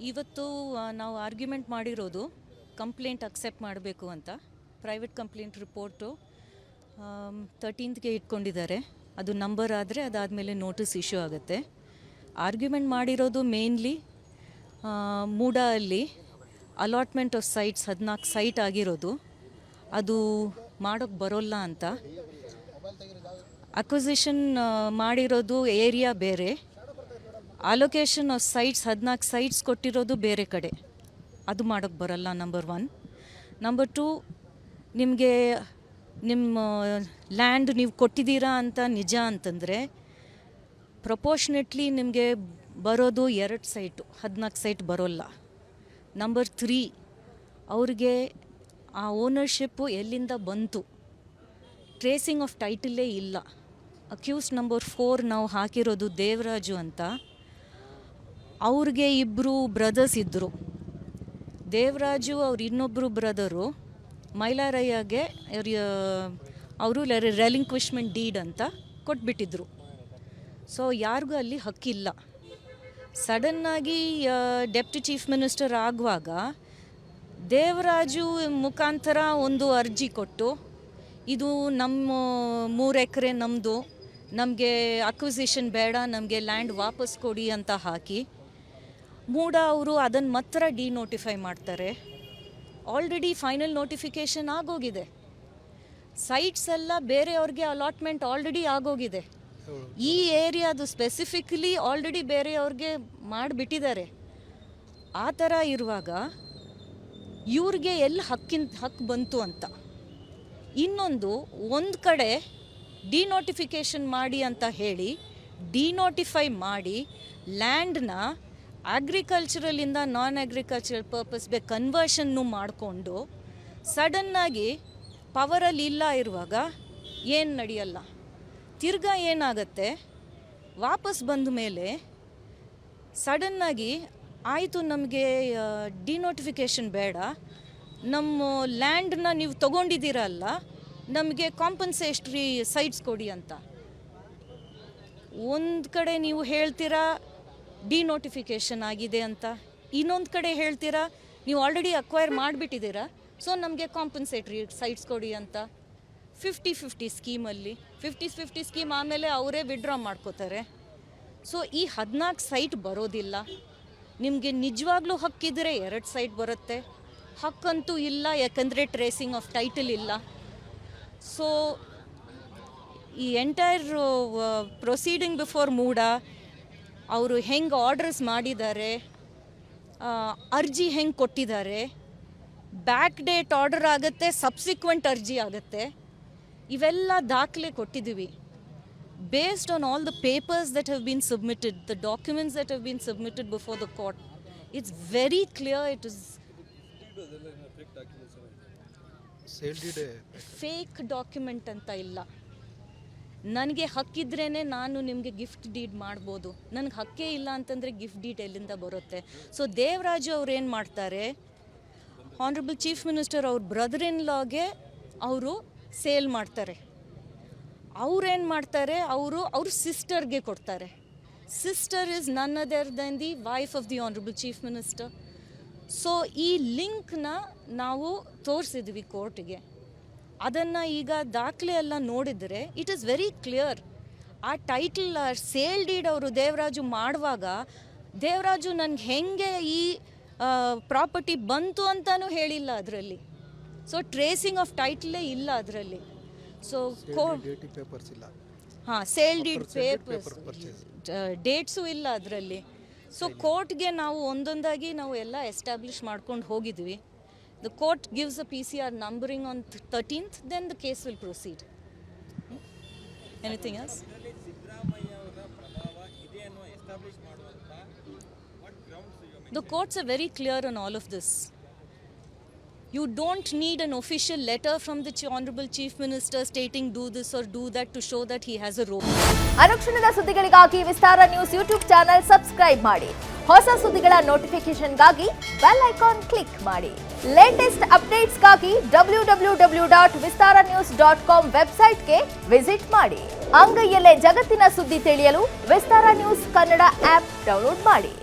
ಇವತ್ತು ನಾವು ಆರ್ಗ್ಯುಮೆಂಟ್ ಮಾಡಿರೋದು ಕಂಪ್ಲೇಂಟ್ ಅಕ್ಸೆಪ್ಟ್ ಮಾಡಬೇಕು ಅಂತ. ಪ್ರೈವೇಟ್ ಕಂಪ್ಲೇಂಟ್ ರಿಪೋರ್ಟು 13ಗೆ ಇಟ್ಕೊಂಡಿದ್ದಾರೆ. ಅದು ನಂಬರ್ ಆದರೆ ಅದಾದಮೇಲೆ ನೋಟಿಸ್ ಇಶ್ಯೂ ಆಗುತ್ತೆ. ಆರ್ಗ್ಯುಮೆಂಟ್ ಮಾಡಿರೋದು ಮೇನ್ಲಿ ಮೂಡಾ ಅಲ್ಲಿ ಅಲಾಟ್ಮೆಂಟ್ ಆಫ್ ಸೈಟ್ಸ್ 14 ಸೈಟ್ ಆಗಿರೋದು ಅದು ಮಾಡೋಕ್ಕೆ ಬರೋಲ್ಲ ಅಂತ. ಅಕ್ವಿಸಿಷನ್ ಮಾಡಿರೋದು ಏರಿಯಾ ಬೇರೆ, ಅಲೊಕೇಶನ್ ಆಫ್ ಸೈಟ್ಸ್ 14 ಸೈಟ್ಸ್ ಕೊಟ್ಟಿರೋದು ಬೇರೆ ಕಡೆ, ಅದು ಮಾಡೋಕ್ಕೆ ಬರಲ್ಲ. ನಂಬರ್ 1. ನಂಬರ್ 2, ನಿಮಗೆ ನಿಮ್ಮ ಲ್ಯಾಂಡ್ ನೀವು ಕೊಟ್ಟಿದ್ದೀರಾ ಅಂತ ನಿಜ ಅಂತಂದರೆ ಪ್ರಪೋರ್ಷನೇಟ್ಲಿ ನಿಮಗೆ ಬರೋದು 2 ಸೈಟು, 14 ಸೈಟ್ ಬರೋಲ್ಲ. ನಂಬರ್ 3, ಅವ್ರಿಗೆ ಆ ಓನರ್ಶಿಪ್ಪು ಎಲ್ಲಿಂದ ಬಂತು, ಟ್ರೇಸಿಂಗ್ ಆಫ್ ಟೈಟಲೇ ಇಲ್ಲ. ಅಕ್ಯೂಸ್ ನಂಬರ್ 4 ನಾವು ಹಾಕಿರೋದು ದೇವರಾಜು ಅಂತ. ಅವ್ರಿಗೆ 2 ಬ್ರದರ್ಸ್ ಇದ್ದರು. ದೇವರಾಜು ಅವ್ರ ಇನ್ನೊಬ್ಬರು ಬ್ರದರು ಮೈಲಾರಯ್ಯಗೆ ಅವರು ರೆಲಿಂಕ್ವಿಶ್ಮೆಂಟ್ ಡೀಡ್ ಅಂತ ಕೊಟ್ಬಿಟ್ಟಿದ್ರು. ಸೊ ಯಾರಿಗೂ ಅಲ್ಲಿ ಹಕ್ಕಿಲ್ಲ. ಸಡನ್ನಾಗಿ ಡೆಪ್ಟಿ ಚೀಫ್ ಮಿನಿಸ್ಟರ್ ಆಗುವಾಗ ದೇವರಾಜು ಮುಖಾಂತರ ಒಂದು ಅರ್ಜಿ ಕೊಟ್ಟು ಇದು ನಮ್ಮ 3 ಎಕರೆ ನಮ್ಮದು, ನಮಗೆ ಅಕ್ವಿಸಿಷನ್ ಬೇಡ, ನಮಗೆ ಲ್ಯಾಂಡ್ ವಾಪಸ್ ಕೊಡಿ ಅಂತ ಹಾಕಿ ಮೂಡಾ ಅವರು ಅದನ್ನು ಮಾತ್ರ ಡಿನೋಟಿಫೈ ಮಾಡ್ತಾರೆ. ಆಲ್ರೆಡಿ ಫೈನಲ್ ನೋಟಿಫಿಕೇಷನ್ ಆಗೋಗಿದೆ. ಸೈಟ್ಸ್ ಎಲ್ಲ ಬೇರೆಯವ್ರಿಗೆ ಅಲಾಟ್ಮೆಂಟ್ ಆಲ್ರೆಡಿ ಆಗೋಗಿದೆ. ಈ ಏರಿಯಾದು ಸ್ಪೆಸಿಫಿಕಲಿ ಆಲ್ರೆಡಿ ಬೇರೆಯವ್ರಿಗೆ ಮಾಡಿಬಿಟ್ಟಿದ್ದಾರೆ. ಆ ಥರ ಇರುವಾಗ ಇವ್ರಿಗೆ ಎಲ್ಲಿ ಹಕ್ಕು ಬಂತು ಅಂತ. ಇನ್ನೊಂದು ಒಂದು ಕಡೆ ಡಿನೋಟಿಫಿಕೇಷನ್ ಮಾಡಿ ಅಂತ ಹೇಳಿ ಡಿನೋಟಿಫೈ ಮಾಡಿ ಲ್ಯಾಂಡ್ನ ಅಗ್ರಿಕಲ್ಚರಲಿಂದ ನಾನ್ ಅಗ್ರಿಕಲ್ಚರಲ್ ಪರ್ಪಸ್ಗೆ ಕನ್ವರ್ಷನ್ನು ಮಾಡಿಕೊಂಡು ಸಡನ್ನಾಗಿ ಪವರಲ್ಲಿ ಇಲ್ಲ ಇರುವಾಗ ಏನು ನಡೆಯಲ್ಲ. ತಿರ್ಗಾ ಏನಾಗುತ್ತೆ, ವಾಪಸ್ ಬಂದ ಮೇಲೆ ಸಡನ್ನಾಗಿ ಆಯಿತು ನಮಗೆ ಡಿನೋಟಿಫಿಕೇಷನ್ ಬೇಡ, ನಮ್ಮ ಲ್ಯಾಂಡನ್ನ ನೀವು ತೊಗೊಂಡಿದ್ದೀರಲ್ಲ, ನಮಗೆ ಕಾಂಪನ್ಸೇಟ್ರಿ ಸೈಟ್ಸ್ ಕೊಡಿ ಅಂತ. ಒಂದು ಕಡೆ ನೀವು ಹೇಳ್ತೀರಾ ಡಿನೋಟಿಫಿಕೇಷನ್ ಆಗಿದೆ ಅಂತ, ಇನ್ನೊಂದು ಕಡೆ ಹೇಳ್ತೀರಾ ನೀವು ಆಲ್ರೆಡಿ ಅಕ್ವೈರ್ ಮಾಡಿಬಿಟ್ಟಿದ್ದೀರಾ, ಸೊ ನಮಗೆ ಕಾಂಪನ್ಸೇಟ್ರಿ ಸೈಟ್ಸ್ ಕೊಡಿ ಅಂತ. 50-50 ಸ್ಕೀಮಲ್ಲಿ 50-50 ಸ್ಕೀಮ್ ಆಮೇಲೆ ಅವರೇ ವಿಡ್ರಾ ಮಾಡ್ಕೋತಾರೆ. ಸೊ ಈ 14 ಸೈಟ್ ಬರೋದಿಲ್ಲ. ನಿಮಗೆ ನಿಜವಾಗ್ಲೂ ಹಕ್ಕಿದ್ರೆ 2 ಸೈಟ್ ಬರುತ್ತೆ. ಹಕ್ಕಂತೂ ಇಲ್ಲ, ಯಾಕಂದರೆ ಟ್ರೇಸಿಂಗ್ ಆಫ್ ಟೈಟಲ್ ಇಲ್ಲ. ಸೊ ಈ ಎಂಟೈರ್ ಪ್ರೊಸೀಡಿಂಗ್ ಬಿಫೋರ್ ಮೂಡಾ ಅವರು ಹೆಂಗೆ ಆರ್ಡರ್ಸ್ ಮಾಡಿದ್ದಾರೆ, ಅರ್ಜಿ ಹೆಂಗೆ ಕೊಟ್ಟಿದ್ದಾರೆ, ಬ್ಯಾಕ್ ಡೇಟ್ ಆರ್ಡರ್ ಆಗುತ್ತೆ, ಸಬ್ಸಿಕ್ವೆಂಟ್ ಅರ್ಜಿ ಆಗುತ್ತೆ, ಇವೆಲ್ಲ ದಾಖಲೆ ಕೊಟ್ಟಿದ್ದೀವಿ. Based on all the papers that have been submitted, the documents that have been submitted before the court, it's very clear. It is fake document ಅಂತ ಇಲ್ಲ. ನನಗೆ ಹಕ್ಕಿದ್ರೇ ನಾನು ನಿಮಗೆ ಗಿಫ್ಟ್ ಡೀಡ್ ಮಾಡ್ಬೋದು. ನನಗೆ ಹಕ್ಕೇ ಇಲ್ಲ ಅಂತಂದರೆ ಗಿಫ್ಟ್ ಡೀಡ್ ಎಲ್ಲಿಂದ ಬರುತ್ತೆ? ಸೊ ದೇವರಾಜು ಅವ್ರು ಏನು ಮಾಡ್ತಾರೆ, ಆನರಬಲ್ ಚೀಫ್ ಮಿನಿಸ್ಟರ್ ಅವ್ರ ಬ್ರದರ್ ಇನ್ ಲಾಗೆ ಅವರು ಸೇಲ್ ಮಾಡ್ತಾರೆ. ಅವ್ರೇನು ಮಾಡ್ತಾರೆ, ಅವ್ರ ಸಿಸ್ಟರ್ಗೆ ಕೊಡ್ತಾರೆ. Sister is none other than the wife of the honourable chief minister. So ಈ ಲಿಂಕ್ನ ನಾವು ತೋರಿಸಿದ್ವಿ ಕೋರ್ಟ್ಗೆ. ಅದನ್ನು ಈಗ ದಾಖಲೆ ಎಲ್ಲ ನೋಡಿದರೆ ಇಟ್ ಈಸ್ ವೆರಿ ಕ್ಲಿಯರ್. ಆ ಟೈಟಲ್ ಸೇಲ್ ಡೀಡ್ ಅವರು ದೇವರಾಜು ಮಾಡುವಾಗ ದೇವರಾಜು ನನಗೆ ಹೆಂಗೆ ಈ ಪ್ರಾಪರ್ಟಿ ಬಂತು ಅಂತಲೂ ಹೇಳಿಲ್ಲ ಅದರಲ್ಲಿ. ಸೊ ಟ್ರೇಸಿಂಗ್ ಆಫ್ ಟೈಟಲೇ ಇಲ್ಲ ಅದರಲ್ಲಿ. So sale deed papers dates ಇಲ್ಲ ಅದರಲ್ಲಿ. ಸೊ ಕೋರ್ಟ್ಗೆ ನಾವು ಒಂದೊಂದಾಗಿ ನಾವು ಎಲ್ಲ ಎಸ್ಟಾಬ್ಲಿಷ್ ಮಾಡ್ಕೊಂಡು ಹೋಗಿದ್ವಿ. The court gives a PCR numbering on 13th, then the case will proceed. Anything else? The courts are very clear on all of this. You don't need an official letter from the Honorable Chief Minister stating do this or do that to show that he has a role. ಅನುಕ್ಷಣದ ಸುದ್ದಿಗಳಿಗಾಗಿ ವಿಸ್ತಾರ news YouTube channel subscribe ಮಾಡಿ. ಹೊಸ ಸುದ್ದಿಗಳ ನೋಟಿಫಿಕೇಶನ್ಗಾಗಿ bell icon click ಮಾಡಿ. Latest ಅಪ್ಡೇಟ್ಸ್ಗಾಗಿ www.vistaranews.com ವೆಬ್ಸೈಟ್ಗೆ visit ಮಾಡಿ. ಅಂಗೈಯಲ್ಲೇ ಜಗತ್ತಿನ ಸುದ್ದಿ ತಿಳಿಯಲು ವಿಸ್ತಾರ ನ್ಯೂಸ್ ಕನ್ನಡ ಆಪ್ ಡೌನ್ಲೋಡ್ ಮಾಡಿ.